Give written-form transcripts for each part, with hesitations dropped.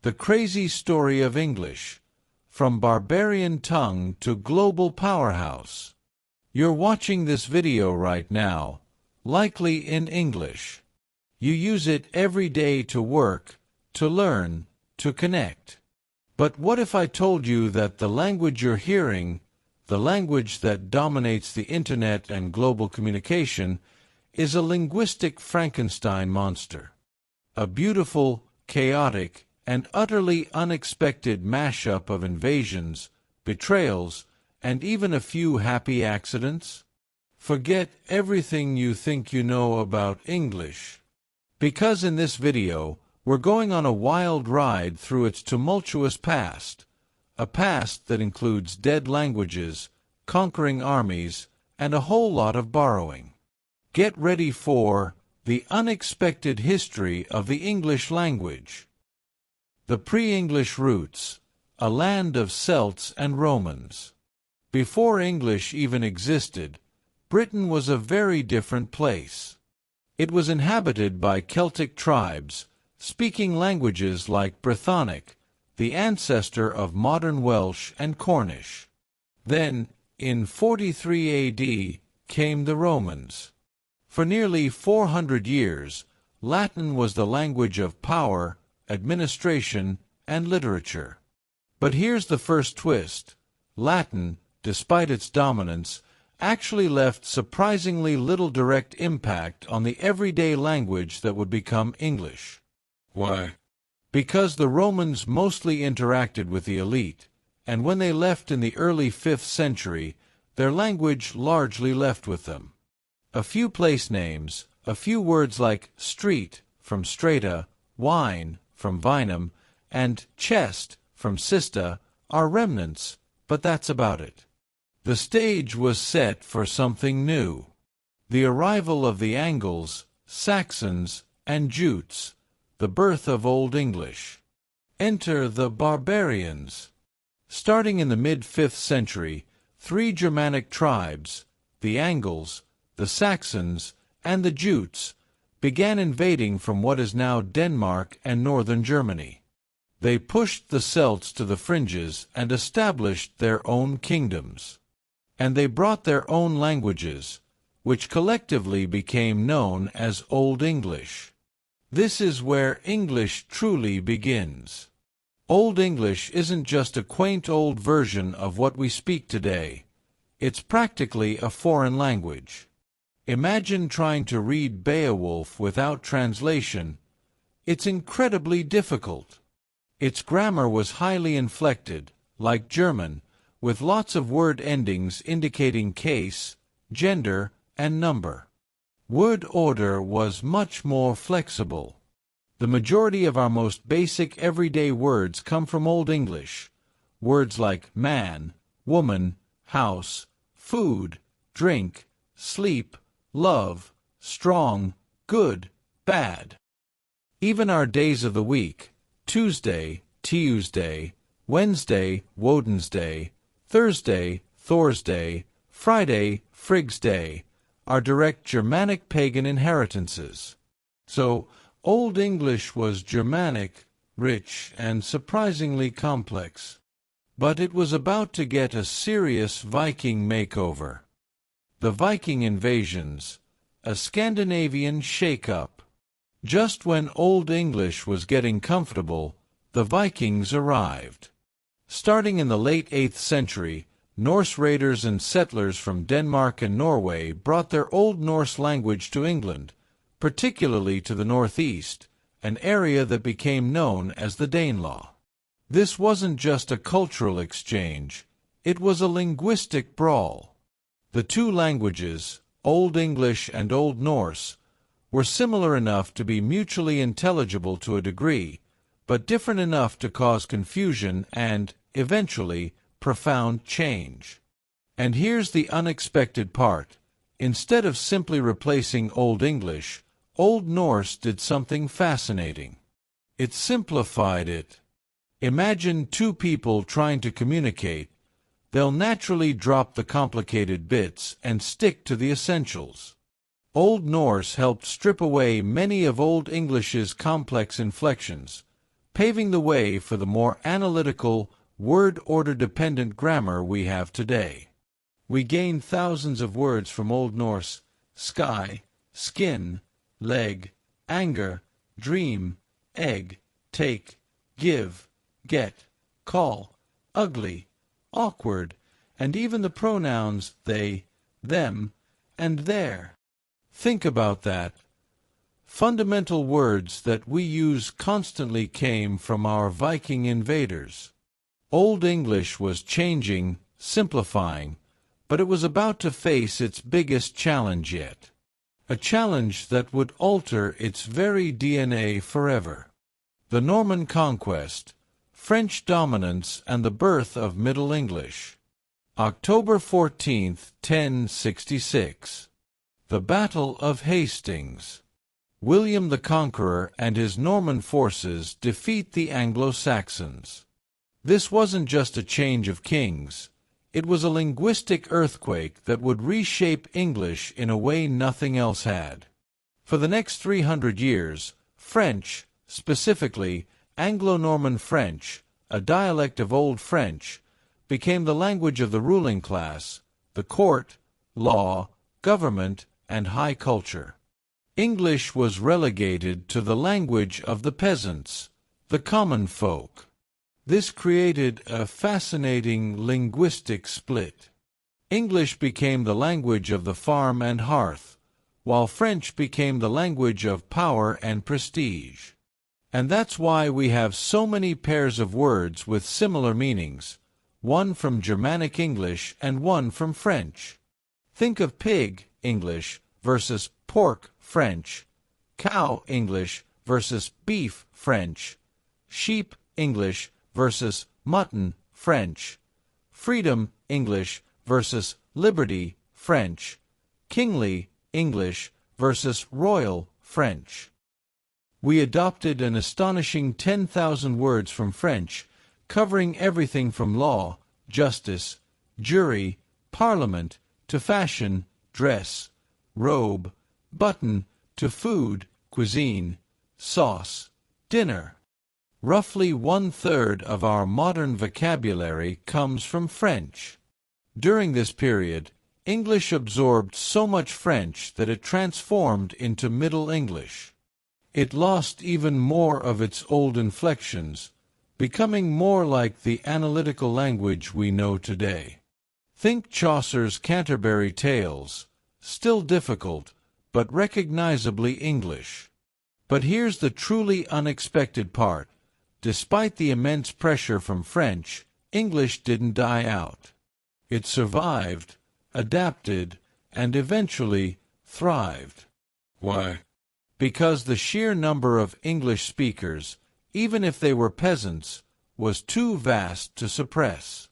The crazy story of English, from barbarian tongue to global powerhouse. You're watching this video right now, likely in English. You use it every day to work, to learn, to connect. But what if I told you that the language you're hearing, the language that dominates the internet and global communication, is a linguistic Frankenstein monster? A beautiful, chaotic, and utterly unexpected mashup of invasions, betrayals, and even a few happy accidents? Forget everything you think you know about English. Because in this video, we're going on a wild ride through its tumultuous past, a past that includes dead languages, conquering armies, and a whole lot of borrowing. Get ready for the unexpected history of the English language. The pre-English roots, a land of Celts and Romans. Before English even existed, Britain was a very different place. It was inhabited by Celtic tribes, speaking languages like Brythonic, the ancestor of modern Welsh and Cornish. Then, in 43 AD, came the Romans. For nearly 400 years, Latin was the language of power, administration, and literature. But here's the first twist. Latin, despite its dominance, actually left surprisingly little direct impact on the everyday language that would become English. Why? Because the Romans mostly interacted with the elite, and when they left in the early 5th century, their language largely left with them. A few place names, a few words like street, from strata, wine, from vinum, and chest, from cista, are remnants, but that's about it. The stage was set for something new. The arrival of the Angles, Saxons, and Jutes, the birth of Old English. Enter the barbarians. Starting in the mid-5th century, 3 Germanic tribes, the Angles, the Saxons, and the Jutes, began invading from what is now Denmark and northern Germany. They pushed the Celts to the fringes and established their own kingdoms. And they brought their own languages, which collectively became known as Old English. This is where English truly begins. Old English isn't just a quaint old version of what we speak today. It's practically a foreign language. Imagine trying to read Beowulf without translation. It's incredibly difficult. Its grammar was highly inflected, like German, with lots of word endings indicating case, gender, and number. Word order was much more flexible. The majority of our most basic everyday words come from Old English. Words like man, woman, house, food, drink, sleep, love, strong, good, bad. Even our days of the week, Tuesday, Tuesday, Wednesday, Wodensday, Thursday, Thorsday, Friday, Frigsday, are direct Germanic pagan inheritances. So, Old English was Germanic, rich, and surprisingly complex. But it was about to get a serious Viking makeover. The Viking invasions, a Scandinavian shake-up. Just when Old English was getting comfortable, the Vikings arrived. Starting in the late 8th century, Norse raiders and settlers from Denmark and Norway brought their Old Norse language to England, particularly to the northeast, an area that became known as the Danelaw. This wasn't just a cultural exchange, it was a linguistic brawl. The two languages, Old English and Old Norse, were similar enough to be mutually intelligible to a degree, but different enough to cause confusion and, eventually, profound change. And here's the unexpected part. Instead of simply replacing Old English, Old Norse did something fascinating. It simplified it. Imagine two people trying to communicate. They'll naturally drop the complicated bits and stick to the essentials. Old Norse helped strip away many of Old English's complex inflections, paving the way for the more analytical, word-order-dependent grammar we have today. We gained thousands of words from Old Norse: sky, skin, leg, anger, dream, egg, take, give, get, call, ugly, awkward, and even the pronouns they, them, and their. Think about that. Fundamental words that we use constantly came from our Viking invaders. Old English was changing, simplifying, but it was about to face its biggest challenge yet. A challenge that would alter its very DNA forever. The Norman Conquest, French dominance, and the birth of Middle English. October 14th, 1066. The Battle of Hastings. William the Conqueror and his Norman forces defeat the Anglo-Saxons. This wasn't just a change of kings. It was a linguistic earthquake that would reshape English in a way nothing else had. For the next 300 years, French, specifically Anglo-Norman French, a dialect of Old French, became the language of the ruling class, the court, law, government, and high culture. English was relegated to the language of the peasants, the common folk. This created a fascinating linguistic split. English became the language of the farm and hearth, while French became the language of power and prestige. And that's why we have so many pairs of words with similar meanings, one from Germanic English and one from French. Think of pig English versus pork French, cow English versus beef French, sheep English versus mutton French, freedom English versus liberty French, kingly English versus royal French. We adopted an astonishing 10,000 words from French, covering everything from law, justice, jury, parliament, to fashion, dress, robe, button, to food, cuisine, sauce, dinner. Roughly 1/3 of our modern vocabulary comes from French. During this period, English absorbed so much French that it transformed into Middle English. It lost even more of its old inflections, becoming more like the analytical language we know today. Think Chaucer's Canterbury Tales, still difficult, but recognizably English. But here's the truly unexpected part. Despite the immense pressure from French, English didn't die out. It survived, adapted, and eventually thrived. Why? Because the sheer number of English speakers, even if they were peasants, was too vast to suppress.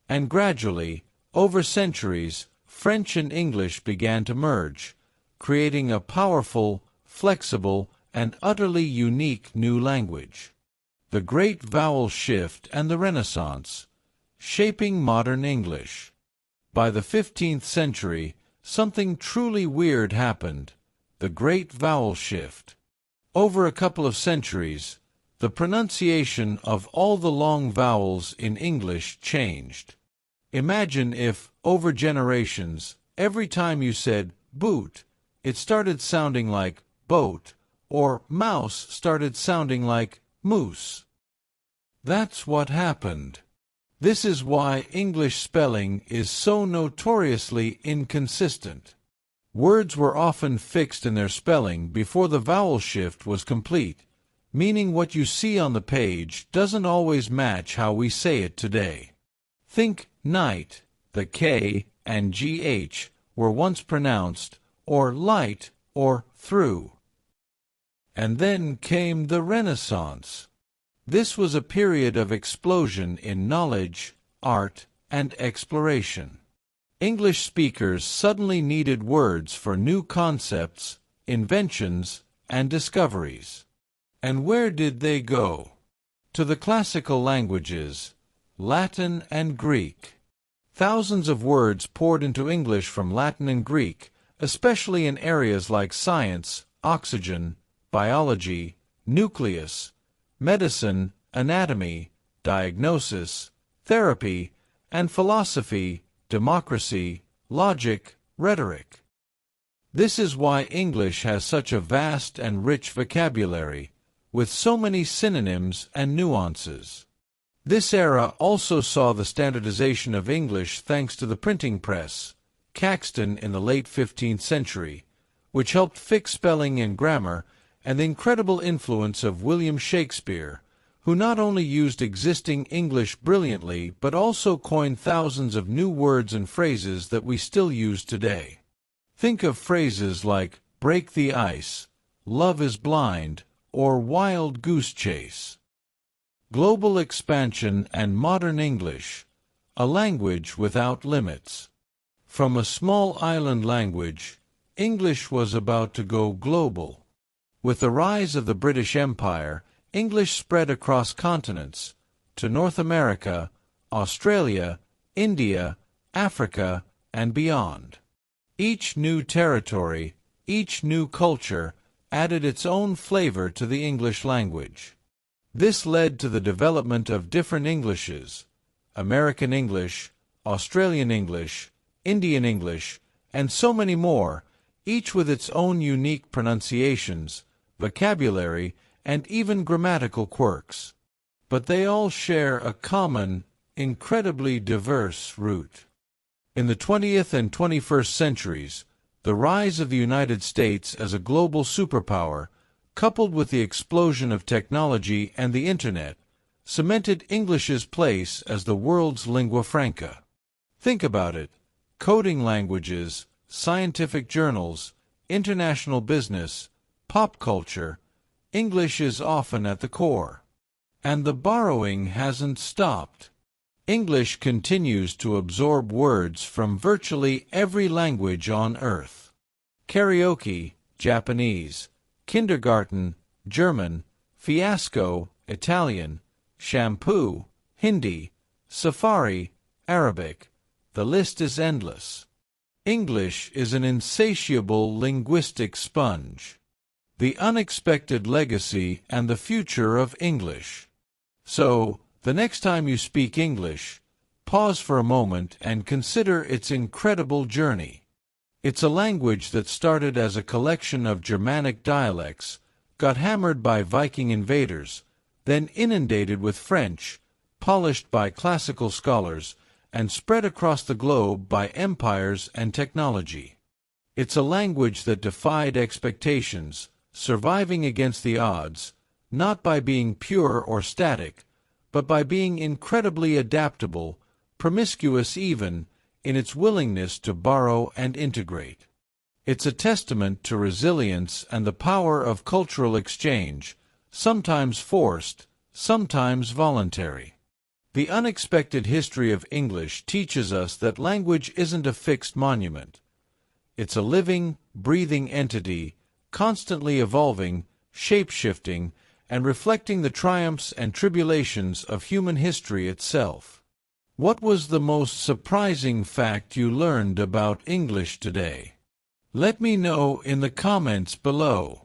And gradually, over centuries, French and English began to merge, creating a powerful, flexible, and utterly unique new language. The Great Vowel Shift and the Renaissance, shaping modern English. By the 15th century, something truly weird happened, the Great Vowel Shift. Over a couple of centuries, the pronunciation of all the long vowels in English changed. Imagine if, over generations, every time you said boot, it started sounding like boat, or mouse started sounding like moose. That's what happened. This is why English spelling is so notoriously inconsistent. Words were often fixed in their spelling before the vowel shift was complete, meaning what you see on the page doesn't always match how we say it today. Think night, the K and GH were once pronounced, or light, or through. And then came the Renaissance. This was a period of explosion in knowledge, art, and exploration. English speakers suddenly needed words for new concepts, inventions, and discoveries. And where did they go? To the classical languages, Latin and Greek. Thousands of words poured into English from Latin and Greek, especially in areas like science, oxygen, biology, nucleus, medicine, anatomy, diagnosis, therapy, and philosophy, democracy, logic, rhetoric. This is why English has such a vast and rich vocabulary, with so many synonyms and nuances. This era also saw the standardization of English thanks to the printing press, Caxton in the late 15th century, which helped fix spelling and grammar, and the incredible influence of William Shakespeare, who not only used existing English brilliantly but also coined thousands of new words and phrases that we still use today. Think of phrases like break the ice, love is blind, or wild goose chase. Global expansion and modern English, a language without limits. From a small island language, English was about to go global. With the rise of the British Empire, English spread across continents, to North America, Australia, India, Africa, and beyond. Each new territory, each new culture, added its own flavor to the English language. This led to the development of different Englishes: American English, Australian English, Indian English, and so many more, each with its own unique pronunciations, vocabulary, and even grammatical quirks. But they all share a common, incredibly diverse root. In the 20th and 21st centuries, the rise of the United States as a global superpower, coupled with the explosion of technology and the Internet, cemented English's place as the world's lingua franca. Think about it: coding languages, scientific journals, international business, pop culture. English is often at the core. And the borrowing hasn't stopped. English continues to absorb words from virtually every language on Earth. Karaoke, Japanese; kindergarten, German; fiasco, Italian; shampoo, Hindi; safari, Arabic. The list is endless. English is an insatiable linguistic sponge. The unexpected legacy and the future of English. So, the next time you speak English, pause for a moment and consider its incredible journey. It's a language that started as a collection of Germanic dialects, got hammered by Viking invaders, then inundated with French, polished by classical scholars, and spread across the globe by empires and technology. It's a language that defied expectations, surviving against the odds, not by being pure or static, but by being incredibly adaptable, promiscuous even, in its willingness to borrow and integrate. It's a testament to resilience and the power of cultural exchange, sometimes forced, sometimes voluntary. The unexpected history of English teaches us that language isn't a fixed monument. It's a living, breathing entity, constantly evolving, shape-shifting, and reflecting the triumphs and tribulations of human history itself. What was the most surprising fact you learned about English today? Let me know in the comments below.